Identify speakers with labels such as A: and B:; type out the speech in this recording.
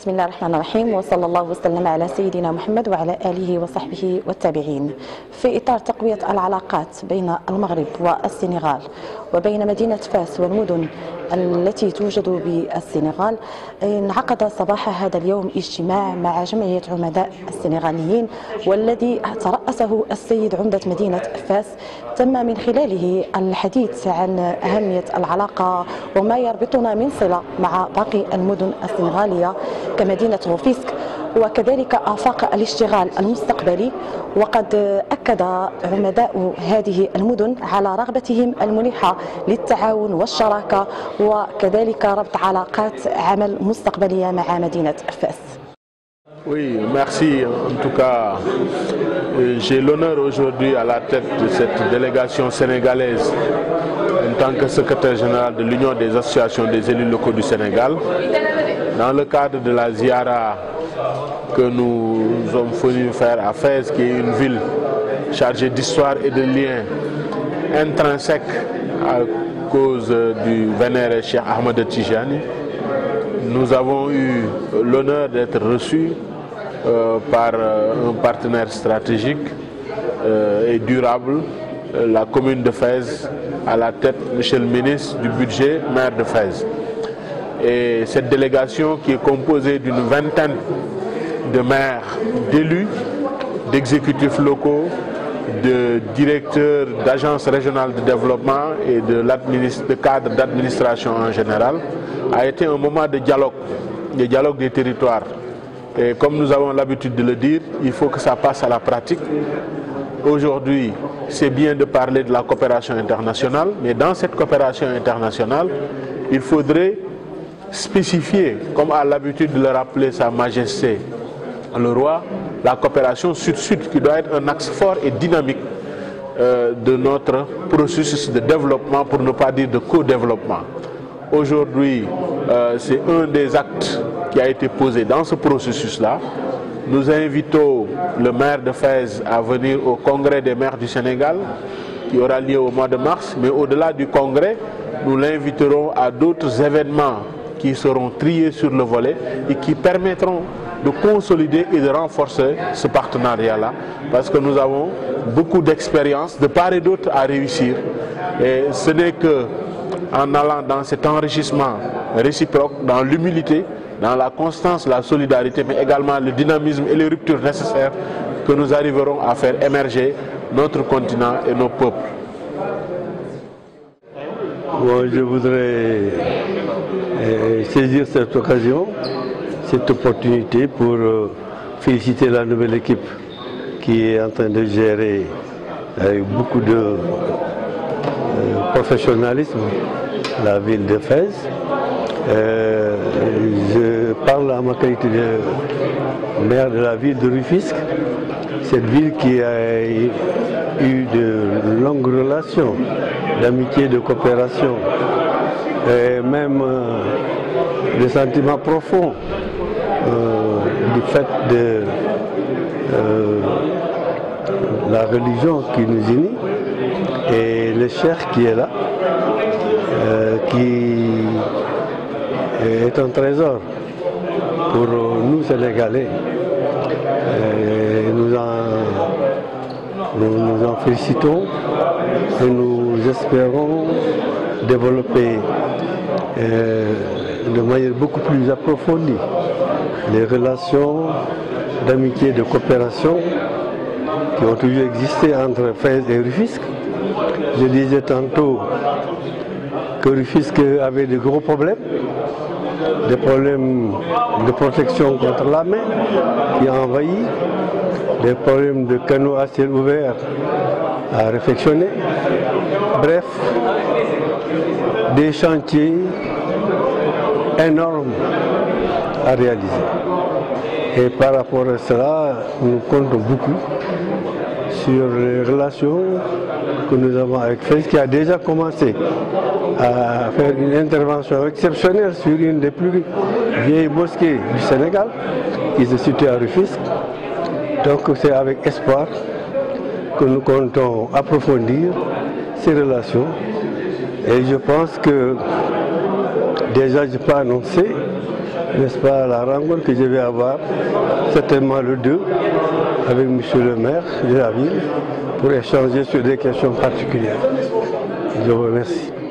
A: بسم الله الرحمن الرحيم، وصلى الله وسلم على سيدنا محمد وعلى آله وصحبه والتابعين. في إطار تقوية العلاقات بين المغرب والسنغال وبين مدينة فاس والمدن التي توجد بالسنغال، انعقد صباح هذا اليوم اجتماع مع جمعية عمداء السنغاليين، والذي ترأسه السيد عمدة مدينة فاس. تم من خلاله الحديث عن أهمية العلاقة وما يربطنا من صلة مع باقي المدن السنغالية كمدينة غوفيسك، وكذلك آفاق الاشتغال المستقبلي. وقد أكد عمداء هذه المدن على رغبتهم الملحة للتعاون والشراكة وكذلك ربط علاقات عمل مستقبلية مع مدينة فاس.
B: Oui, merci. En tout cas, j'ai l'honneur aujourd'hui à la tête de cette délégation sénégalaise en tant que secrétaire général de l'Union des associations des élus locaux du Sénégal, dans le cadre de la Ziara que nous sommes venus faire à Fès, qui est une ville chargée d'histoire et de liens intrinsèques à cause du vénéré Cheikh Ahmed Tijani. Nous avons eu l'honneur d'être reçus par un partenaire stratégique et durable, la commune de Fès, à la tête, monsieur le ministre du budget, maire de Fès. Et cette délégation qui est composée d'une vingtaine de maires, d'élus, d'exécutifs locaux, de directeurs d'agences régionales de développement et de cadres d'administration en général, a été un moment de dialogue des territoires. Et comme nous avons l'habitude de le dire, il faut que ça passe à la pratique. Aujourd'hui, c'est bien de parler de la coopération internationale, mais dans cette coopération internationale, il faudrait spécifier, comme a l'habitude de le rappeler Sa Majesté le Roi, la coopération sud-sud qui doit être un axe fort et dynamique de notre processus de développement, pour ne pas dire de co-développement. Aujourd'hui, c'est un des actes qui a été posé dans ce processus-là. Nous invitons le maire de Fès à venir au congrès des maires du Sénégal qui aura lieu au mois de mars, mais au-delà du congrès, nous l'inviterons à d'autres événements qui seront triés sur le volet et qui permettront de consolider et de renforcer ce partenariat-là, parce que nous avons beaucoup d'expérience de part et d'autre à réussir. Et ce n'est que en allant dans cet enrichissement réciproque, dans l'humilité, dans la constance, la solidarité, mais également le dynamisme et les ruptures nécessaires, que nous arriverons à faire émerger notre continent et nos peuples.
C: Bon, je voudrais saisir cette occasion, cette opportunité pour féliciter la nouvelle équipe qui est en train de gérer avec beaucoup de professionnalisme la ville de Fès. Je parle en ma qualité de maire de la ville de Rufisque, cette ville qui a eu de longues relations d'amitié, de coopération, et même des sentiments profonds du fait de la religion qui nous unit, et le cheikh qui est là, qui est un trésor pour nous Sénégalais. Nous en félicitons et nous espérons développer de manière beaucoup plus approfondie les relations d'amitié et de coopération qui ont toujours existé entre Fès et Rufisque. Je disais tantôt que Rufisque avait de gros problèmes, des problèmes de protection contre la mer qui a envahi, des problèmes de canaux à ciel ouvert à réfectionner, bref, des chantiers énormes à réaliser. Et par rapport à cela, nous comptons beaucoup sur les relations que nous avons avec Fès, qui a déjà commencé à faire une intervention exceptionnelle sur une des plus vieilles mosquées du Sénégal, qui se situe à Rufisque. Donc c'est avec espoir que nous comptons approfondir ces relations. Et je pense que déjà je peux annoncer n'est-ce pas, la rencontre que je vais avoir, certainement le 2, avec M. le maire de la ville, pour échanger sur des questions particulières. Je vous remercie.